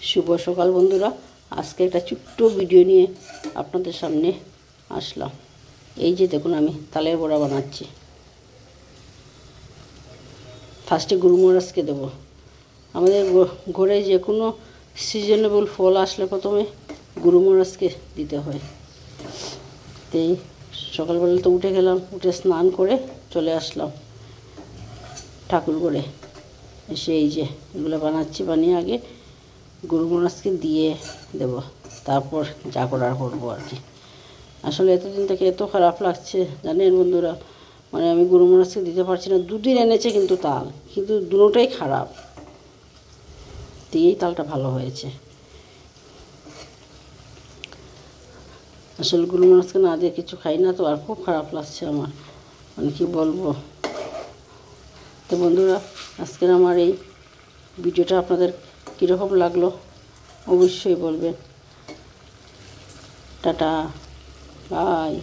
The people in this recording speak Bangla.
শুভ সকাল বন্ধুরা, আজকে একটা ছোট্ট ভিডিও নিয়ে আপনাদের সামনে আসলাম। এই যে দেখুন, আমি তালের বড়া বানাচ্ছি। ফার্স্টে গুলমরিচকে দেবো। আমাদের ঘরে যে কোনো সিজনেবল ফল আসলে প্রথমে গুলমরিচকে দিতে হয়। এই সকালবেলা তো উঠে গেলাম, উঠে স্নান করে চলে আসলাম ঠাকুর ঘরে। এসে এই যে এগুলো বানাচ্ছি, বানিয়ে আগে গুলমরিচকে দিয়ে দেব, তারপর যা করার করবো আর কি। আসলে এতদিন থেকে এত খারাপ লাগছে জানেন বন্ধুরা, মানে আমি গুলমরিচকে দিতে পারছি না। দুদিন এনেছে কিন্তু তাল, কিন্তু দুটোটাই খারাপ। দিয়েই তালটা ভালো হয়েছে। আসলে গুলমরিচকে না দিয়ে কিছু খাই না তো, আর খুব খারাপ লাগছে আমার, মানে কি বলবো। তো বন্ধুরা, আজকের আমার এই ভিডিওটা আপনাদের কীরকম লাগলো অবশ্যই বলবেন। Tata, by.